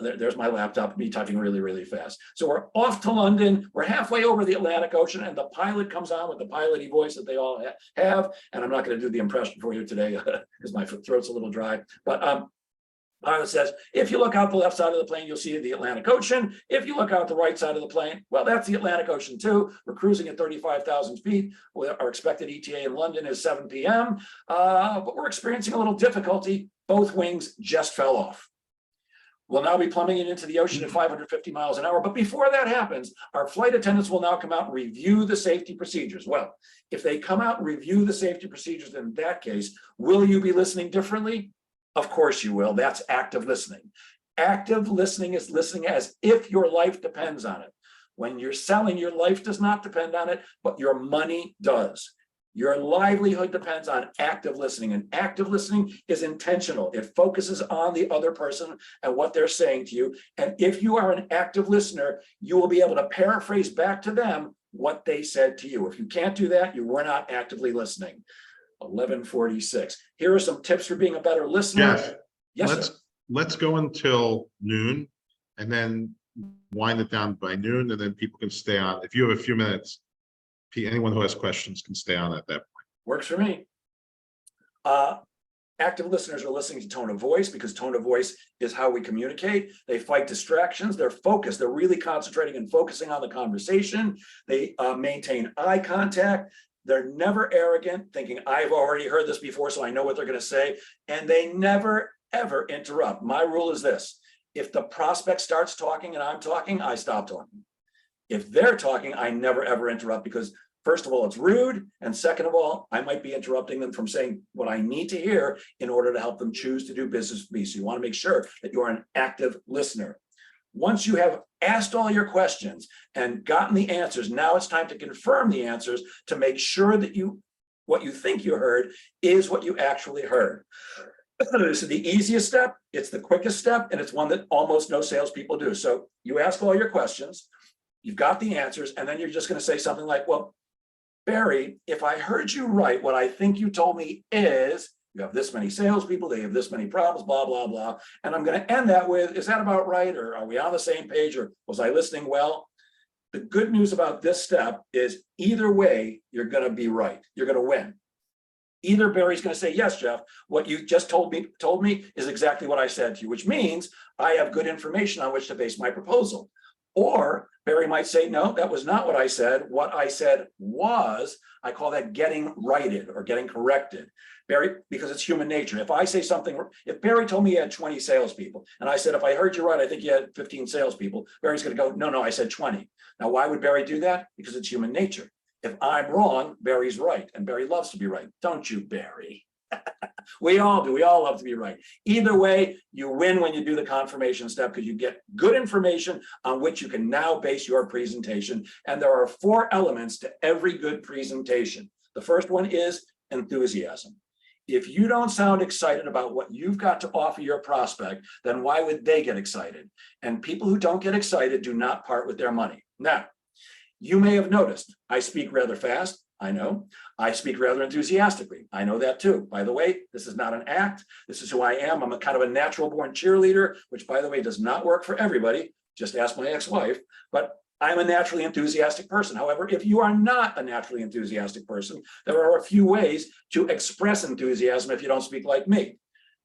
there's my laptop, me typing really, really fast. So we're off to London, we're halfway over the Atlantic Ocean, and the pilot comes on with the pilot-y voice that they all have. And I'm not going to do the impression for you today because my throat's a little dry. But pilot says, if you look out the left side of the plane, you'll see the Atlantic Ocean. If you look out the right side of the plane, well, that's the Atlantic Ocean too. We're cruising at 35,000 feet. Our expected ETA in London is 7 p.m. But we're experiencing a little difficulty. Both wings just fell off. We'll now be plummeting into the ocean at 550 miles an hour. But before that happens, our flight attendants will now come out and review the safety procedures. Well, if they come out and review the safety procedures, in that case, will you be listening differently? Of course you will. That's active listening. Active listening is listening as if your life depends on it. When you're selling, your life does not depend on it, but your money does. Your livelihood depends on active listening, and active listening is intentional. It focuses on the other person and what they're saying to you. And if you are an active listener, you will be able to paraphrase back to them what they said to you. If you can't do that, you were not actively listening. 11:46. Here are some tips for being a better listener.
Jeff,
Yes,
let's go until noon and then wind it down by noon, and then people can stay on. If you have a few minutes, anyone who has questions can stay on at that point.
works for me. Active listeners are listening to tone of voice, because tone of voice is how we communicate. They fight distractions. They're focused. They're really concentrating and focusing on the conversation. They maintain eye contact. They're never arrogant, thinking I've already heard this before, so I know what they're going to say. And they never, ever interrupt. My rule is this: if the prospect starts talking and I'm talking, I stop talking. If they're talking, I never, ever interrupt, because first of all, it's rude. And second of all, I might be interrupting them from saying what I need to hear in order to help them choose to do business with me. So you want to make sure that you are an active listener. Once you have asked all your questions and gotten the answers, now it's time to confirm the answers to make sure that what you think you heard is what you actually heard. This is the easiest step, it's the quickest step, and it's one that almost no salespeople do. So you ask all your questions, you've got the answers, and then you're just going to say something like, well, Barry, if I heard you right, what I think you told me is, you have this many salespeople, they have this many problems, blah, blah, blah. And I'm going to end that with, is that about right? Or are we on the same page? Or was I listening well? The good news about this step is either way, you're going to be right. You're going to win. Either Barry's going to say, yes, Jeff, what you just told me is exactly what I said to you, which means I have good information on which to base my proposal. Or Barry might say, no, that was not what I said. What I said was, I call that getting righted or getting corrected. Barry, because it's human nature. If I say something, if Barry told me he had 20 salespeople, and I said, if I heard you right, I think you had 15 salespeople, Barry's going to go, no, I said 20. Now, why would Barry do that? Because it's human nature. If I'm wrong, Barry's right, and Barry loves to be right. Don't you, Barry? We all do. We all love to be right. Either way, you win when you do the confirmation step, because you get good information on which you can now base your presentation. And there are 4 elements to every good presentation. The first one is enthusiasm. If you don't sound excited about what you've got to offer your prospect, then why would they get excited? And people who don't get excited do not part with their money. Now, you may have noticed I speak rather fast. I know. I speak rather enthusiastically. I know that too. By the way, this is not an act. This is who I am. I'm a kind of a natural born cheerleader, which by the way, does not work for everybody. Just ask my ex-wife, but I'm a naturally enthusiastic person. However, if you are not a naturally enthusiastic person, there are a few ways to express enthusiasm if you don't speak like me.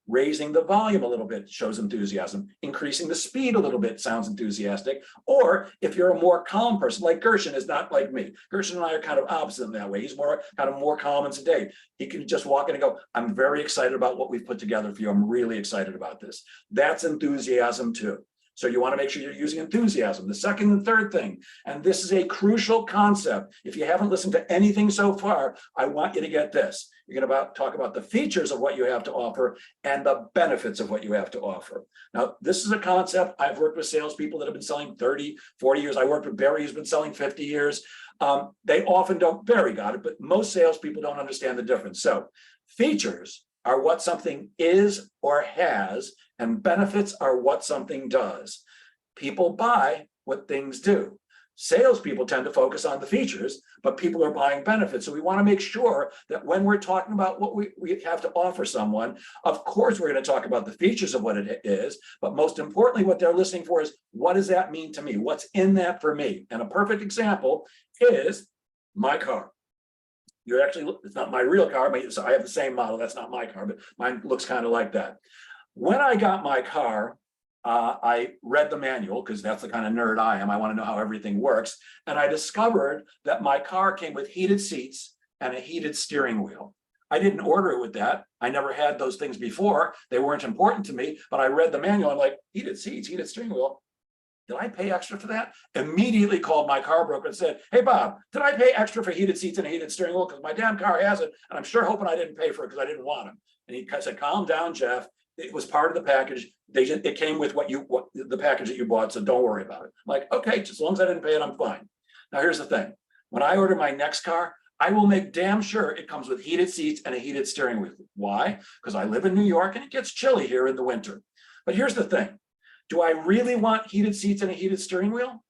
Raising the volume a little bit shows enthusiasm. Increasing the speed a little bit sounds enthusiastic. Or if you're a more calm person, like Gershon is not like me. Gershon and I are kind of opposite in that way. He's more calm and sedate. He can just walk in and go, I'm very excited about what we've put together for you. I'm really excited about this. That's enthusiasm too. So you want to make sure you're using enthusiasm. The second and third thing, and this is a crucial concept. If you haven't listened to anything so far, I want you to get this. You're going to talk about the features of what you have to offer and the benefits of what you have to offer. Now, this is a concept. I've worked with salespeople that have been selling 30, 40 years. I worked with Barry, who's been selling 50 years. They often don't, Barry got it, but most salespeople don't understand the difference. So features are what something is or has, and benefits are what something does. People buy what things do. Salespeople tend to focus on the features, but people are buying benefits. So we want to make sure that when we're talking about what we have to offer someone, of course, we're going to talk about the features of what it is, but most importantly, what they're listening for is, what does that mean to me? What's in that for me? And a perfect example is my car. It's not my real car, but I have the same model. That's not my car, but mine looks kind of like that. When I got my car, I read the manual because that's the kind of nerd I am. I want to know how everything works. And I discovered that my car came with heated seats and a heated steering wheel. I didn't order it with that. I never had those things before. They weren't important to me, but I read the manual. I'm like, heated seats, heated steering wheel. Did I pay extra for that? Immediately called my car broker and said, hey, Bob, did I pay extra for heated seats and a heated steering wheel? Because my damn car has it. And I'm sure hoping I didn't pay for it because I didn't want them. And he said, calm down, Jeff. It was part of the package. It came with the package that you bought. So don't worry about it. I'm like, okay, just as long as I didn't pay it, I'm fine. Now, here's the thing. When I order my next car, I will make damn sure it comes with heated seats and a heated steering wheel. Why? Because I live in New York and it gets chilly here in the winter. But here's the thing. Do I really want heated seats and a heated steering wheel?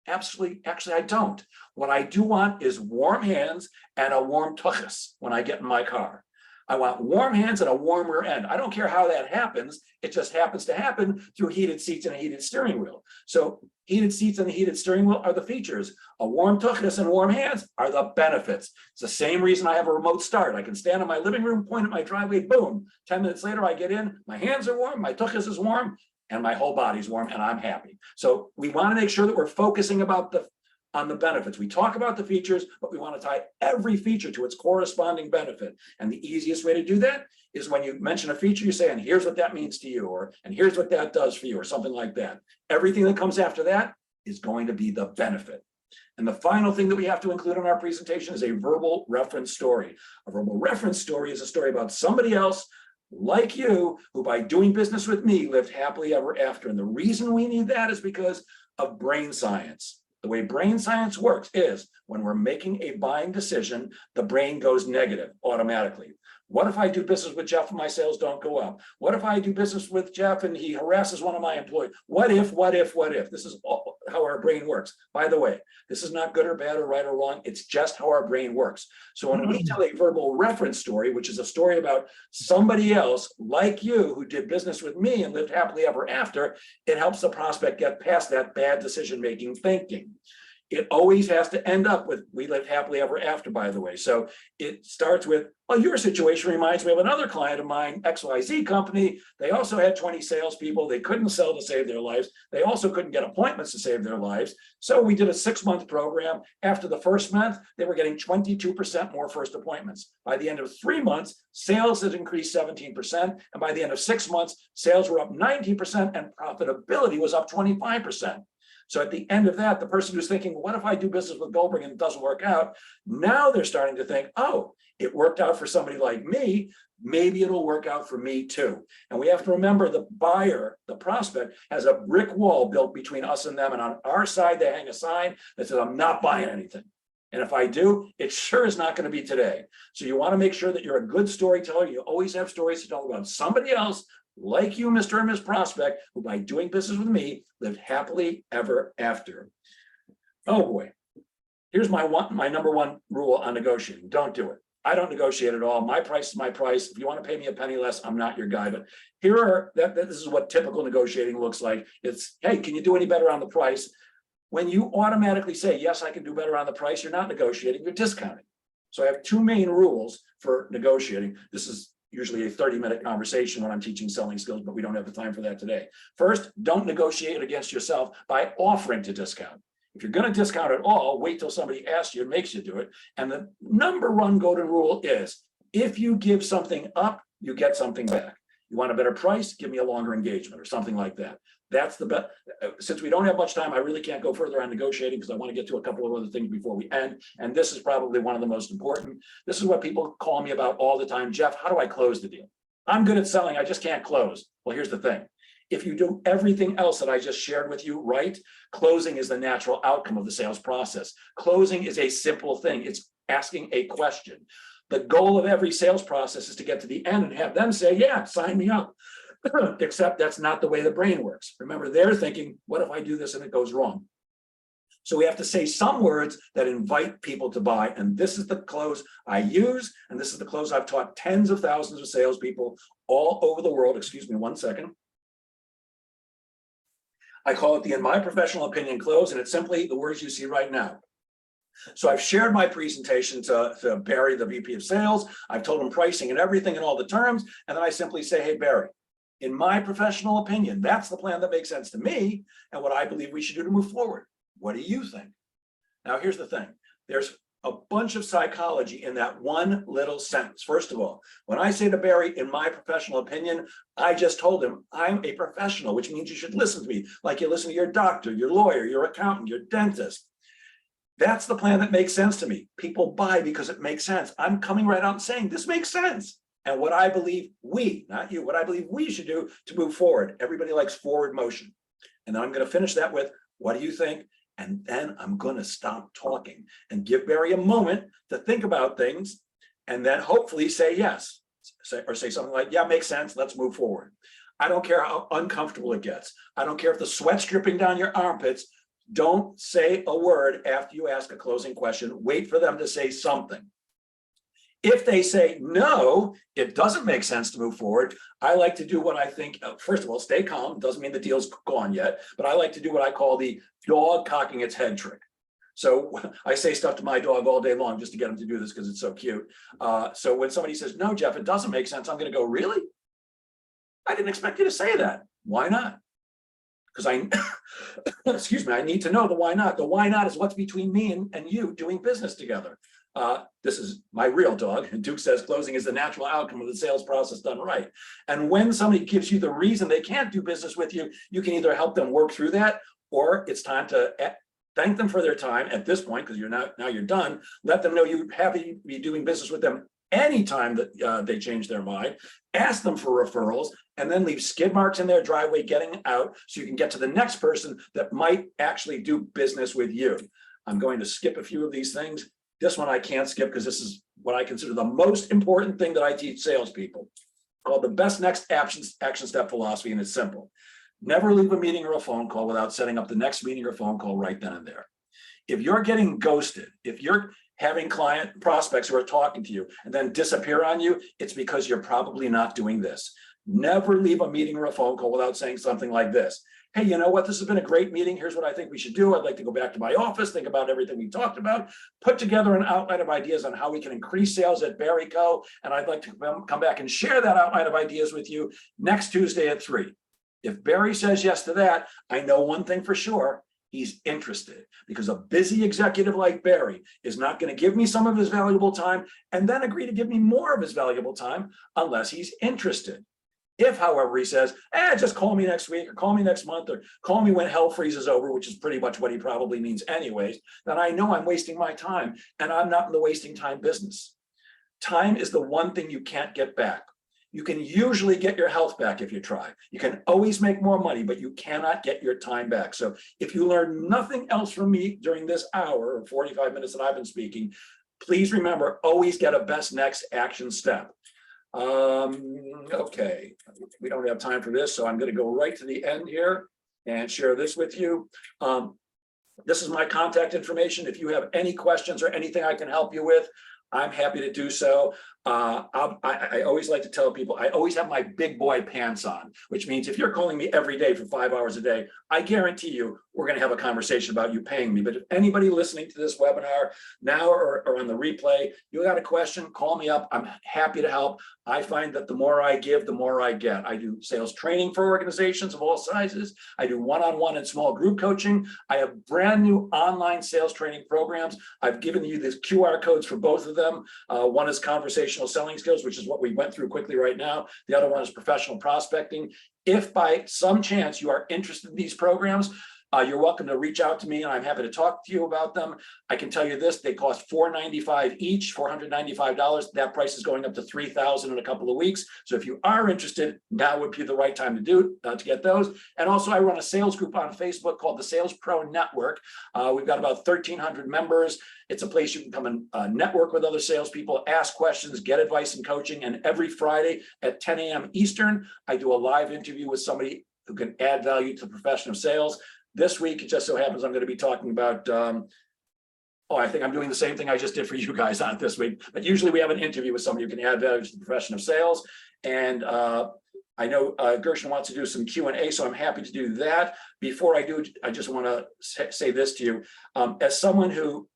Absolutely. Actually, I don't. What I do want is warm hands and a warm tuchus when I get in my car. I want warm hands and a warm rear end. I don't care how that happens. It just happens to happen through heated seats and a heated steering wheel. So heated seats and a heated steering wheel are the features. A warm tuchus and warm hands are the benefits. It's the same reason I have a remote start. I can stand in my living room, point at my driveway, boom. 10 minutes later, I get in, my hands are warm, my tuchus is warm, and my whole body's warm, and I'm happy. So we want to make sure that we're focusing on the benefits. We talk about the features, but we want to tie every feature to its corresponding benefit. And the easiest way to do that is when you mention a feature, you say, and here's what that means to you, or and here's what that does for you, or something like that. Everything that comes after that is going to be the benefit. And the final thing that we have to include in our presentation is a verbal reference story. A verbal reference story is a story about somebody else like you, who by doing business with me lived happily ever after. And the reason we need that is because of brain science. The way brain science works is when we're making a buying decision, the brain goes negative automatically. What if I do business with Jeff and my sales don't go up? What if I do business with Jeff and he harasses one of my employees? What if? This is how our brain works. By the way, this is not good or bad or right or wrong. It's just how our brain works. So when we tell a verbal reference story, which is a story about somebody else like you who did business with me and lived happily ever after, it helps the prospect get past that bad decision-making thinking. It always has to end up with, we lived happily ever after, by the way. So it starts with, well, your situation reminds me of another client of mine, XYZ company. They also had 20 salespeople. They couldn't sell to save their lives. They also couldn't get appointments to save their lives. So we did a 6-month program. After the first month, they were getting 22% more first appointments. By the end of 3 months, sales had increased 17%. And by the end of 6 months, sales were up 19% and profitability was up 25%. So at the end of that, the person who's thinking, what if I do business with Goldberg and it doesn't work out? Now they're starting to think, oh, it worked out for somebody like me. Maybe it'll work out for me too. And we have to remember the buyer, the prospect, has a brick wall built between us and them. And on our side, they hang a sign that says, I'm not buying anything. And if I do, it sure is not going to be today. So you want to make sure that you're a good storyteller. You always have stories to tell about somebody else like you, Mr. and Ms. Prospect, who by doing business with me lived happily ever after. Oh boy. Here's my number one rule on negotiating. Don't do it. I don't negotiate at all. My price is my price. If you want to pay me a penny less, I'm not your guy. But this is what typical negotiating looks like. It's, hey, can you do any better on the price? When you automatically say, yes, I can do better on the price, you're not negotiating, you're discounting. So I have two main rules for negotiating. This is usually a 30-minute conversation when I'm teaching selling skills, but we don't have the time for that today. First, don't negotiate against yourself by offering to discount. If you're going to discount at all, wait till somebody asks you and makes you do it. And the number one golden rule is, if you give something up, you get something back. You want a better price? Give me a longer engagement or something like that. That's the best. Since we don't have much time, I really can't go further on negotiating because I want to get to a couple of other things before we end. And this is probably one of the most important. This is what people call me about all the time. Jeff, how do I close the deal? I'm good at selling. I just can't close. Well, here's the thing. If you do everything else that I just shared with you, right, closing is the natural outcome of the sales process. Closing is a simple thing. It's asking a question. The goal of every sales process is to get to the end and have them say, yeah, sign me up. Except that's not the way the brain works. Remember, they're thinking, what if I do this and it goes wrong? So we have to say some words that invite people to buy. And this is the close I use. And this is the close I've taught tens of thousands of salespeople all over the world. Excuse me 1 second. I call it the, in my professional opinion, close, and it's simply the words you see right now. So I've shared my presentation to Barry, the VP of sales. I've told him pricing and everything and all the terms. And then I simply say, hey, Barry, in my professional opinion, that's the plan that makes sense to me and what I believe we should do to move forward. What do you think? Now, here's the thing. There's a bunch of psychology in that one little sentence. First of all, when I say to Barry, in my professional opinion, I just told him I'm a professional, which means you should listen to me like you listen to your doctor, your lawyer, your accountant, your dentist. That's the plan that makes sense to me. People buy because it makes sense. I'm coming right out and saying this makes sense. And what I believe we, not you, what I believe we should do to move forward. Everybody likes forward motion. And then I'm going to finish that with, what do you think? And then I'm going to stop talking and give Barry a moment to think about things and then hopefully say yes. Or say something like, yeah, makes sense. Let's move forward. I don't care how uncomfortable it gets. I don't care if the sweat's dripping down your armpits. Don't say a word after you ask a closing question. Wait for them to say something. If they say, no, it doesn't make sense to move forward, I like to do what I think, first of all, stay calm. Doesn't mean the deal's gone yet, but I like to do what I call the dog cocking its head trick. So I say stuff to my dog all day long just to get him to do this because it's so cute. So when somebody says, no, Jeff, it doesn't make sense, I'm going to go, really? I didn't expect you to say that. Why not? Because excuse me, I need to know the why not. The why not is what's between me and you doing business together. This is my real dog. And Duke says closing is the natural outcome of the sales process done right. And when somebody gives you the reason they can't do business with you, you can either help them work through that, or it's time to thank them for their time at this point, because now you're done. Let them know you're happy to be doing business with them anytime that they change their mind. Ask them for referrals, and then leave skid marks in their driveway getting out so you can get to the next person that might actually do business with you. I'm going to skip a few of these things. This one I can't skip because this is what I consider the most important thing that I teach salespeople, called the best next action step philosophy, and it's simple. Never leave a meeting or a phone call without setting up the next meeting or phone call right then and there. If you're getting ghosted, if you're having client prospects who are talking to you and then disappear on you, it's because you're probably not doing this. Never leave a meeting or a phone call without saying something like this. Hey, you know what? This has been a great meeting. Here's what I think we should do. I'd like to go back to my office, think about everything we talked about, put together an outline of ideas on how we can increase sales at Barry Co. And I'd like to come back and share that outline of ideas with you next Tuesday at 3. If Barry says yes to that, I know one thing for sure. He's interested, because a busy executive like Barry is not going to give me some of his valuable time and then agree to give me more of his valuable time unless he's interested. If, however, he says, just call me next week or call me next month or call me when hell freezes over, which is pretty much what he probably means anyways, then I know I'm wasting my time, and I'm not in the wasting time business. Time is the one thing you can't get back. You can usually get your health back if you try. You can always make more money, but you cannot get your time back. So if you learn nothing else from me during this hour or 45 minutes that I've been speaking, please remember, always get a best next action step. Okay, we don't have time for this, so I'm going to go right to the end here and share this with you. This is my contact information. If you have any questions or anything I can help you with, I'm happy to do so. I always like to tell people, I always have my big boy pants on, which means if you're calling me every day for 5 hours a day, I guarantee you we're going to have a conversation about you paying me. But if anybody listening to this webinar now or on the replay, you got a question, call me up. I'm happy to help. I find that the more I give, the more I get. I do sales training for organizations of all sizes. I do one-on-one and small group coaching. I have brand new online sales training programs. I've given you these QR codes for both of them. One is Conversational Selling Skills, which is what we went through quickly right now. The other one is Professional Prospecting. If by some chance you are interested in these programs, you're welcome to reach out to me and I'm happy to talk to you about them. I can tell you this, they cost $495 each, $495. That price is going up to $3,000 in a couple of weeks. So if you are interested, now would be the right time to get those. And also I run a sales group on Facebook called the Sales Pro Network. We've got about 1,300 members. It's a place you can come and network with other salespeople, ask questions, get advice and coaching. And every Friday at 10 a.m. Eastern, I do a live interview with somebody who can add value to the profession of sales. This week, it just so happens I'm going to be talking about, I think I'm doing the same thing I just did for you guys on this week. But usually we have an interview with somebody who can add value to the profession of sales. And I know Gershon wants to do some Q&A, so I'm happy to do that. Before I do, I just want to say this to you. As someone who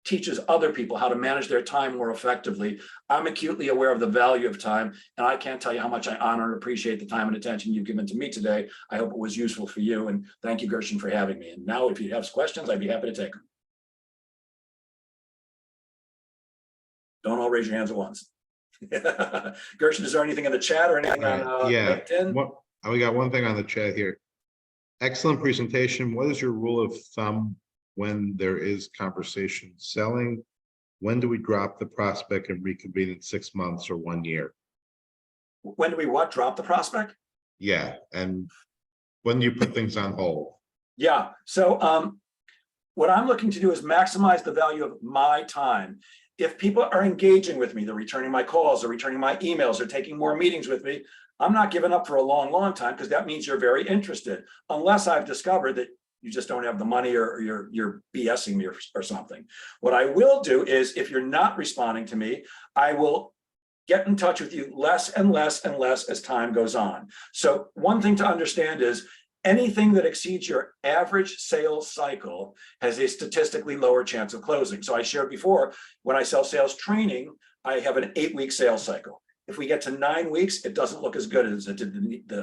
teaches other people how to manage their time more effectively, I'm acutely aware of the value of time, and I can't tell you how much I honor and appreciate the time and attention you've given to me today. I hope it was useful for you, and thank you, Gershon, for having me. And now, if you have questions, I'd be happy to take them. Don't all raise your hands at once. Gershon, is there anything in the chat or anything on LinkedIn?
We got one thing on the chat here. Excellent presentation. What is your rule of thumb when there is conversation selling? When do we drop the prospect and reconvene in 6 months or 1 year?
When do we what? Drop the prospect?
Yeah, and when do you put things on hold?
Yeah, so what I'm looking to do is maximize the value of my time. If people are engaging with me, they're returning my calls, they're returning my emails, they're taking more meetings with me, I'm not giving up for a long, long time, because that means you're very interested, unless I've discovered that you just don't have the money or you're BSing me or something. What I will do is, if you're not responding to me, I will get in touch with you less and less and less as time goes on. So one thing to understand is anything that exceeds your average sales cycle has a statistically lower chance of closing. So I shared before, when I sell sales training, I have an 8-week sales cycle. If we get to 9 weeks, it doesn't look as good as it did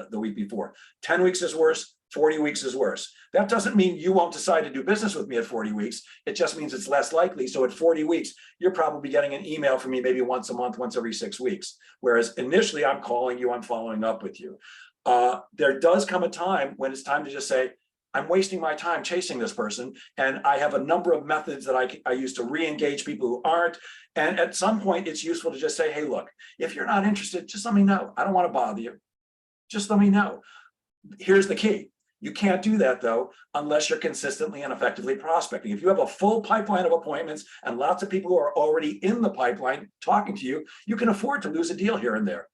the week before. 10 weeks is worse. 40 weeks is worse. That doesn't mean you won't decide to do business with me at 40 weeks. It just means it's less likely. So at 40 weeks, you're probably getting an email from me maybe once a month, once every 6 weeks. Whereas initially I'm calling you, I'm following up with you. There does come a time when it's time to just say, I'm wasting my time chasing this person. And I have a number of methods that I use to re-engage people who aren't. And at some point it's useful to just say, hey, look, if you're not interested, just let me know. I don't want to bother you. Just let me know. Here's the key. You can't do that, though, unless you're consistently and effectively prospecting. If you have a full pipeline of appointments and lots of people who are already in the pipeline talking to you, you can afford to lose a deal here and there.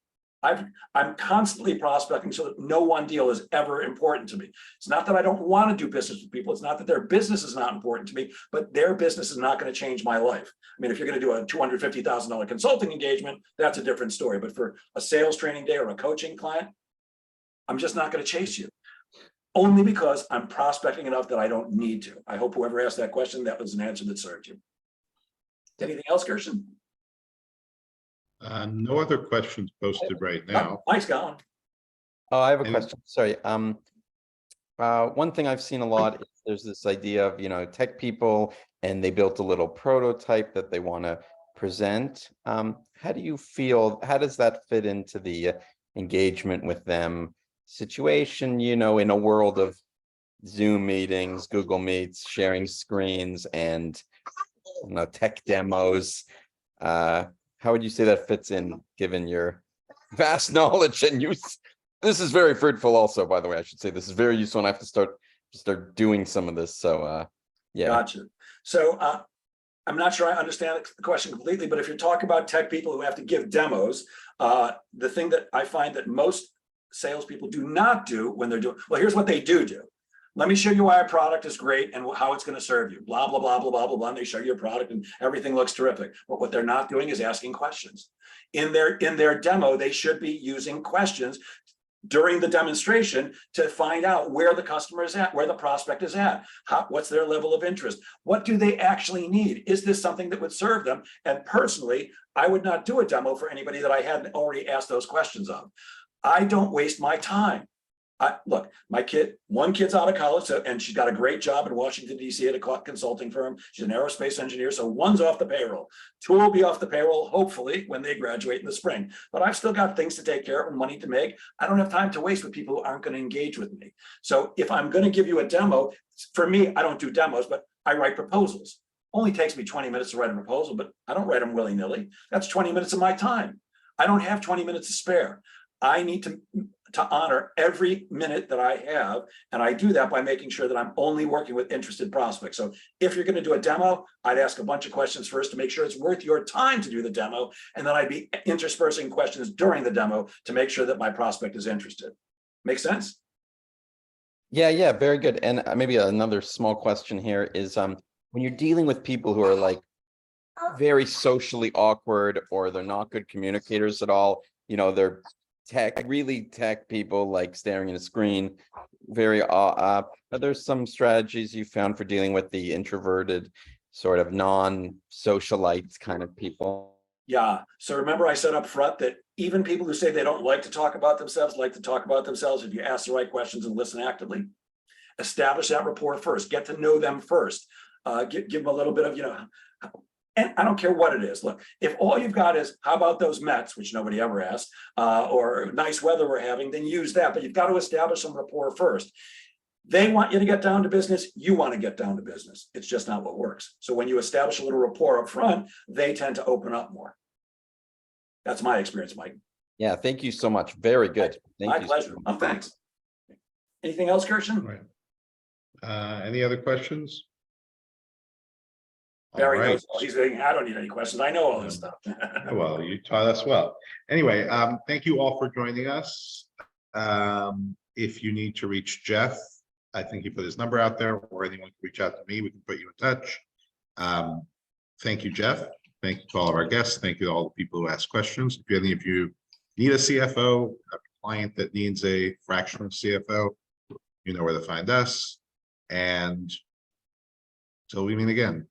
I'm constantly prospecting so that no one deal is ever important to me. It's not that I don't want to do business with people. It's not that their business is not important to me, but their business is not going to change my life. I mean, if you're going to do a $250,000 consulting engagement, that's a different story. But for a sales training day or a coaching client, I'm just not going to chase you. Only because I'm prospecting enough that I don't need to. I hope whoever asked that question, that was an answer that served you. Anything else, Gershon?
No other questions posted right now.
Mike's gone.
Oh, I have a question. Sorry. One thing I've seen a lot is there's this idea of, tech people, and they built a little prototype that they want to present. How do you feel? How does that fit into the engagement with them situation, in a world of Zoom meetings, Google Meets, sharing screens, and tech demos? How would you say that fits in, given your vast knowledge and use? This is very fruitful also, by the way. I should say this is very useful, and I have to start doing some of this. So yeah.
Gotcha. So I'm not sure I understand the question completely, but if you're talking about tech people who have to give demos, the thing that I find that most salespeople do not do when they're doing, well, here's what they do. let me show you why our product is great and how it's going to serve you, blah, blah, blah, blah, blah, blah, blah. And they show you your product and everything looks terrific. But what they're not doing is asking questions. In their demo, they should be using questions during the demonstration to find out where the customer is at, where the prospect is at, what's their level of interest, what do they actually need? Is this something that would serve them? And personally, I would not do a demo for anybody that I hadn't already asked those questions of. I don't waste my time. Look, one kid's out of college, and she's got a great job in Washington, D.C. at a consulting firm. She's an aerospace engineer, so one's off the payroll. Two will be off the payroll, hopefully, when they graduate in the spring. But I've still got things to take care of and money to make. I don't have time to waste with people who aren't going to engage with me. So if I'm going to give you a demo, for me, I don't do demos, but I write proposals. Only takes me 20 minutes to write a proposal, but I don't write them willy-nilly. That's 20 minutes of my time. I don't have 20 minutes to spare. I need to honor every minute that I have. And I do that by making sure that I'm only working with interested prospects. So if you're going to do a demo, I'd ask a bunch of questions first to make sure it's worth your time to do the demo. And then I'd be interspersing questions during the demo to make sure that my prospect is interested. Make sense?
Yeah, very good. And maybe another small question here is when you're dealing with people who are like very socially awkward, or they're not good communicators at all, they're really tech people, like staring at a screen, very are there some strategies you found for dealing with the introverted, sort of non-socialites kind of people?
Yeah. So remember, I said up front that even people who say they don't like to talk about themselves like to talk about themselves if you ask the right questions and listen actively. Establish that rapport first. Get to know them first. Give them a little bit of, and I don't care what it is. Look, if all you've got is, how about those Mets, which nobody ever asked, or nice weather we're having, then use that. But you've got to establish some rapport first. They want you to get down to business. You want to get down to business. It's just not what works. So when you establish a little rapport up front, they tend to open up more. That's my experience, Mike.
Yeah, thank you so much. Very good.
My pleasure. Thanks. Anything else, Gershon?
Right. Any other questions?
Barry knows. He's saying, I don't need any questions. I know all this stuff.
Well, you taught us well. Anyway, thank you all for joining us. If you need to reach Jeff, I think he put his number out there, or anyone can reach out to me. We can put you in touch. Thank you, Jeff. Thank you to all of our guests. Thank you to all the people who asked questions. If any of you need a CFO, a client that needs a fractional CFO, you know where to find us. And till we meet again.